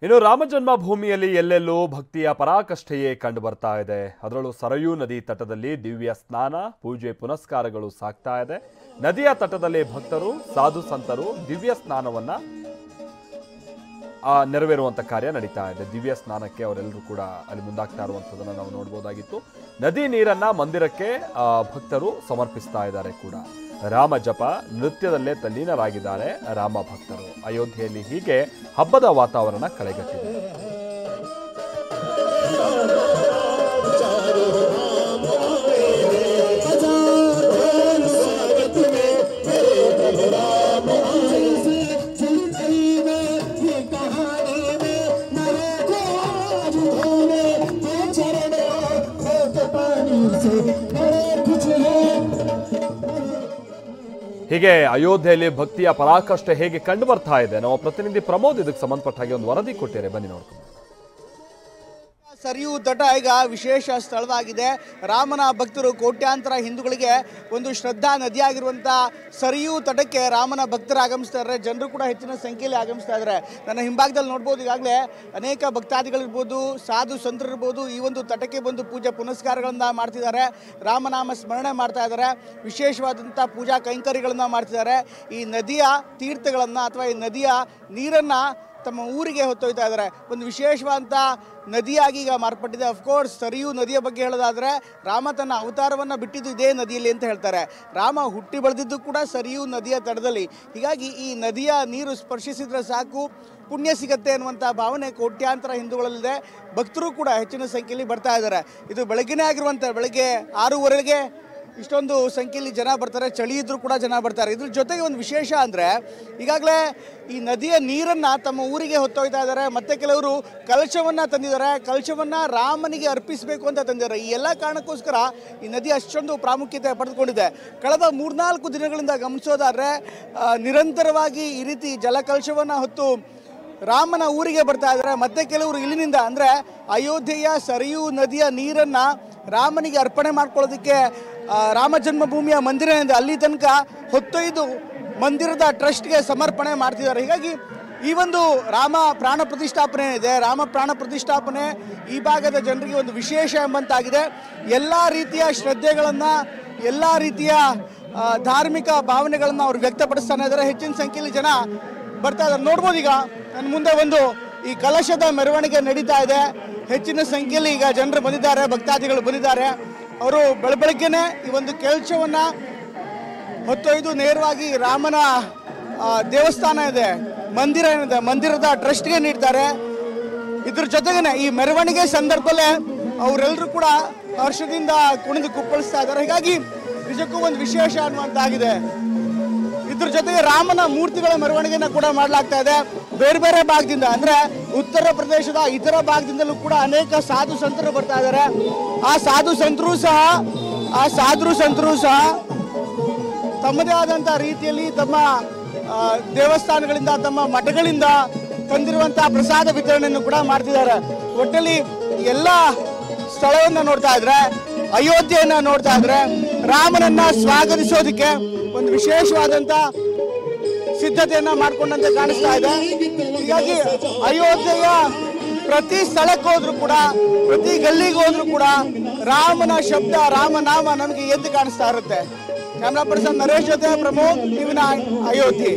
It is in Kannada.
ಇನ್ನು ರಾಮ ಜನ್ಮಭೂಮಿಯಲ್ಲಿ ಎಲ್ಲೆಲ್ಲೂ ಭಕ್ತಿಯ ಪರಾಕಾಷ್ಠೆಯೇ ಕಂಡು ಬರ್ತಾ ಇದೆ. ಅದರಲ್ಲೂ ಸರಯೂ ನದಿ ತಟದಲ್ಲಿ ದಿವ್ಯ ಸ್ನಾನ, ಪೂಜೆ ಪುನಸ್ಕಾರಗಳು ಸಾಗ್ತಾ ಇದೆ. ನದಿಯ ತಟದಲ್ಲಿ ಭಕ್ತರು, ಸಾಧು ಸಂತರು ದಿವ್ಯ ಸ್ನಾನವನ್ನ ನೆರವೇರುವಂತ ಕಾರ್ಯ ನಡೀತಾ ಇದೆ. ದಿವ್ಯ ಸ್ನಾನಕ್ಕೆ ಅವರೆಲ್ಲರೂ ಕೂಡ ಅಲ್ಲಿ ಮುಂದಾಗ್ತಾ ಇರುವಂಥದ್ದನ್ನು ನಾವು ನೋಡ್ಬೋದಾಗಿತ್ತು. ನದಿ ನೀರನ್ನ ಮಂದಿರಕ್ಕೆ ಭಕ್ತರು ಸಮರ್ಪಿಸ್ತಾ ಇದ್ದಾರೆ ಕೂಡ. ರಾಮ ಜಪ ನೃತ್ಯದಲ್ಲೇ ತಲ್ಲೀನರಾಗಿದ್ದಾರೆ ರಾಮ ಭಕ್ತರು. ಅಯೋಧ್ಯೆಯಲ್ಲಿ ಹೀಗೆ ಹಬ್ಬದ ವಾತಾವರಣ ಕಳೆಗಟ್ಟಿದೆ. ಹೀಗೆ ಅಯೋಧ್ಯೆಯಲ್ಲಿ ಭಕ್ತಿಯ ಪರಾಕಾಷ್ಠೆ ಹೇಗೆ ಕಂಡು ಬರ್ತಾ ಇದೆ, ನಮ್ಮ ಪ್ರತಿನಿಧಿ ಪ್ರಮೋದ್ ಇದಕ್ಕೆ ಸಂಬಂಧಪಟ್ಟ ಹಾಗೆ ಒಂದು ವರದಿ ಕೊಟ್ಟಿದ್ದಾರೆ, ಬನ್ನಿ ನೋಡ್ಕೊಂಡು. ಸರಿಯೂ ತಟ ಈಗ ವಿಶೇಷ ಸ್ಥಳವಾಗಿದೆ. ರಾಮನ ಭಕ್ತರು ಕೋಟ್ಯಾಂತರ ಹಿಂದೂಗಳಿಗೆ ಒಂದು ಶ್ರದ್ಧಾ ನದಿಯಾಗಿರುವಂಥ ಸರಿಯೂ ತಟಕ್ಕೆ ರಾಮನ ಭಕ್ತರು ಆಗಮಿಸ್ತಾ ಇದ್ದಾರೆ. ಜನರು ಕೂಡ ಹೆಚ್ಚಿನ ಸಂಖ್ಯೆಯಲ್ಲಿ ಆಗಮಿಸ್ತಾ ಇದ್ದಾರೆ. ನನ್ನ ಹಿಂಭಾಗದಲ್ಲಿ ನೋಡ್ಬೋದು, ಈಗಾಗಲೇ ಅನೇಕ ಭಕ್ತಾದಿಗಳಿರ್ಬೋದು, ಸಾಧು ಸಂತರಿರ್ಬೋದು, ಈ ಒಂದು ತಟಕ್ಕೆ ಬಂದು ಪೂಜೆ ಪುನಸ್ಕಾರಗಳನ್ನು ಮಾಡ್ತಿದ್ದಾರೆ. ರಾಮನಾಮ ಸ್ಮರಣೆ ಮಾಡ್ತಾ ಇದ್ದಾರೆ. ವಿಶೇಷವಾದಂಥ ಪೂಜಾ ಕೈಂಕರ್ಯಗಳನ್ನು ಮಾಡ್ತಿದ್ದಾರೆ. ಈ ನದಿಯ ತೀರ್ಥಗಳನ್ನು ಅಥವಾ ಈ ನದಿಯ ನೀರನ್ನು ತಮ್ಮ ಊರಿಗೆ ಹೊತ್ತೊಯ್ತಾ ಇದ್ದಾರೆ. ಒಂದು ವಿಶೇಷವಾದಂಥ ನದಿಯಾಗಿ ಈಗ ಮಾರ್ಪಟ್ಟಿದೆ. ಅಫ್ಕೋರ್ಸ್ ಸರಿಯೂ ನದಿಯ ಬಗ್ಗೆ ಹೇಳೋದಾದರೆ ರಾಮ ತನ್ನ ಅವತಾರವನ್ನು ಬಿಟ್ಟಿದ್ದು ಇದೇ ನದಿಯಲ್ಲಿ ಅಂತ ಹೇಳ್ತಾರೆ. ರಾಮ ಹುಟ್ಟಿ ಬೆಳೆದಿದ್ದು ಕೂಡ ಸರಿಯೂ ನದಿಯ ತಡದಲ್ಲಿ. ಹೀಗಾಗಿ ಈ ನದಿಯ ನೀರು ಸ್ಪರ್ಶಿಸಿದರೆ ಸಾಕು, ಪುಣ್ಯ ಸಿಗತ್ತೆ ಅನ್ನುವಂಥ ಭಾವನೆ ಕೋಟ್ಯಾಂತರ ಹಿಂದೂಗಳಲ್ಲಿದೆ. ಭಕ್ತರು ಕೂಡ ಹೆಚ್ಚಿನ ಸಂಖ್ಯೆಯಲ್ಲಿ ಬರ್ತಾ ಇದ್ದಾರೆ. ಇದು ಬೆಳಗ್ಗೆನೇ ಆಗಿರುವಂಥ ಬೆಳಗ್ಗೆ 6:15ಗೆ ಇಷ್ಟೊಂದು ಸಂಖ್ಯೆಯಲ್ಲಿ ಜನ ಬರ್ತಾರೆ. ಚಳಿ ಇದ್ರೂ ಕೂಡ ಜನ ಬರ್ತಾರೆ. ಇದ್ರ ಜೊತೆಗೆ ಒಂದು ವಿಶೇಷ ಅಂದರೆ ಈಗಾಗಲೇ ಈ ನದಿಯ ನೀರನ್ನು ತಮ್ಮ ಊರಿಗೆ ಹೊತ್ತೊಯ್ತಾ ಇದ್ದಾರೆ. ಮತ್ತು ಕೆಲವರು ಕಲಶವನ್ನು ತಂದಿದ್ದಾರೆ. ಕಲಶವನ್ನು ರಾಮನಿಗೆ ಅರ್ಪಿಸಬೇಕು ಅಂತ ತಂದಿದ್ದಾರೆ. ಈ ಎಲ್ಲ ಕಾರಣಕ್ಕೋಸ್ಕರ ಈ ನದಿ ಅಷ್ಟೊಂದು ಪ್ರಾಮುಖ್ಯತೆ ಪಡೆದುಕೊಂಡಿದೆ. ಕಳೆದ 3-4 ದಿನಗಳಿಂದ ಗಮನಿಸೋದಾದರೆ ನಿರಂತರವಾಗಿ ಈ ರೀತಿ ಜಲಕಲಶವನ್ನು ಹೊತ್ತು ರಾಮನ ಊರಿಗೆ ಬರ್ತಾ ಇದ್ದಾರೆ. ಮತ್ತೆ ಕೆಲವರು ಇಲ್ಲಿನಿಂದ ಅಂದರೆ ಅಯೋಧ್ಯೆಯ ಸರಿಯೂ ನದಿಯ ನೀರನ್ನು ರಾಮನಿಗೆ ಅರ್ಪಣೆ ಮಾಡ್ಕೊಳ್ಳೋದಕ್ಕೆ ರಾಮ ಜನ್ಮಭೂಮಿಯ ಮಂದಿರದಿಂದ ಅಲ್ಲಿ ತನಕ ಹೊತ್ತೊಯ್ದು ಮಂದಿರದ ಟ್ರಸ್ಟ್ಗೆ ಸಮರ್ಪಣೆ ಮಾಡ್ತಿದ್ದಾರೆ. ಹೀಗಾಗಿ ಈ ಒಂದು ರಾಮ ಪ್ರಾಣ ಪ್ರತಿಷ್ಠಾಪನೆ ಇದೆ. ರಾಮ ಪ್ರಾಣ ಪ್ರತಿಷ್ಠಾಪನೆ ಈ ಭಾಗದ ಜನರಿಗೆ ಒಂದು ವಿಶೇಷ ಎಂಬಂತಾಗಿದೆ. ಎಲ್ಲ ರೀತಿಯ ಶ್ರದ್ಧೆಗಳನ್ನು, ಎಲ್ಲ ರೀತಿಯ ಧಾರ್ಮಿಕ ಭಾವನೆಗಳನ್ನು ಅವರು ವ್ಯಕ್ತಪಡಿಸ್ತಾನೆ ಇದ್ದಾರೆ. ಹೆಚ್ಚಿನ ಸಂಖ್ಯೆಯಲ್ಲಿ ಜನ ಬರ್ತಾ ಇದ್ದಾರೆ. ನೋಡ್ಬೋದು, ಈಗ ನನ್ನ ಮುಂದೆ ಒಂದು ಈ ಕಲಶದ ಮೆರವಣಿಗೆ ನಡೀತಾ ಇದೆ. ಹೆಚ್ಚಿನ ಸಂಖ್ಯೆಯಲ್ಲಿ ಈಗ ಜನರು ಬಂದಿದ್ದಾರೆ, ಭಕ್ತಾದಿಗಳು ಬಂದಿದ್ದಾರೆ. ಅವರು ಬೆಳಗ್ಗೆನೆ ಈ ಒಂದು ಕಲಶವನ್ನು ಹೊತ್ತೊಯ್ದು ನೇರವಾಗಿ ರಾಮನ ದೇವಸ್ಥಾನ ಇದೆ, ಮಂದಿರ ಏನಿದೆ, ಮಂದಿರದ ಟ್ರಸ್ಟ್ಗೆ ನೀಡ್ತಾರೆ. ಇದ್ರ ಜೊತೆಗೇನೆ ಈ ಮೆರವಣಿಗೆ ಸಂದರ್ಭದಲ್ಲೇ ಅವರೆಲ್ಲರೂ ಕೂಡ ಹರ್ಷದಿಂದ ಕುಣಿದು ಕುಪ್ಪಳಿಸ್ತಾ ಇದ್ದಾರೆ. ಹೀಗಾಗಿ ನಿಜಕ್ಕೂ ಒಂದು ವಿಶೇಷ ಅನ್ನುವಂತಾಗಿದೆ. ಇದ್ರ ಜೊತೆಗೆ ರಾಮನ ಮೂರ್ತಿಗಳ ಮೆರವಣಿಗೆನ ಕೂಡ ಮಾಡಲಾಗ್ತಾ ಇದೆ. ಬೇರೆ ಬೇರೆ ಭಾಗದಿಂದ ಅಂದರೆ ಉತ್ತರ ಪ್ರದೇಶದ ಇತರ ಭಾಗದಿಂದಲೂ ಕೂಡ ಅನೇಕ ಸಾಧು ಸಂತರು ಬರ್ತಾ ಇದ್ದಾರೆ. ಆ ಸಾಧು ಸಂತರು ಸಹ ತಮ್ಮದೇ ಆದಂಥ ರೀತಿಯಲ್ಲಿ ತಮ್ಮ ದೇವಸ್ಥಾನಗಳಿಂದ, ತಮ್ಮ ಮಠಗಳಿಂದ ತಂದಿರುವಂತಹ ಪ್ರಸಾದ ವಿತರಣೆಯನ್ನು ಕೂಡ ಮಾಡ್ತಿದ್ದಾರೆ. ಒಟ್ಟಲ್ಲಿ ಎಲ್ಲ ಸ್ಥಳವನ್ನು ನೋಡ್ತಾ ಇದ್ರೆ, ಅಯೋಧ್ಯೆಯನ್ನ ನೋಡ್ತಾ ಇದ್ರೆ, ರಾಮನನ್ನ ಸ್ವಾಗತಿಸೋದಕ್ಕೆ ಒಂದು ವಿಶೇಷವಾದಂಥ ಸಿದ್ಧತೆಯನ್ನ ಮಾಡಿಕೊಂಡಂತೆ ಕಾಣಿಸ್ತಾ ಇದೆ. ಹೀಗಾಗಿ ಅಯೋಧ್ಯೆಯ ಪ್ರತಿ ಸ್ಥಳಕ್ಕೆ ಹೋದ್ರೂ ಕೂಡ, ಪ್ರತಿ ಗಲ್ಲಿಗೆ ಹೋದ್ರೂ ಕೂಡ ರಾಮನ ಶಬ್ದ, ರಾಮನಾಮ ನಮಗೆ ಎದ್ದು ಕಾಣಿಸ್ತಾ ಇರುತ್ತೆ. ಕ್ಯಾಮ್ರಾ ಪರ್ಸನ್ ನರೇಶ್ ಜೊತೆ ಪ್ರಮೋದ್, ಟಿವಿ9 ಅಯೋಧ್ಯೆ.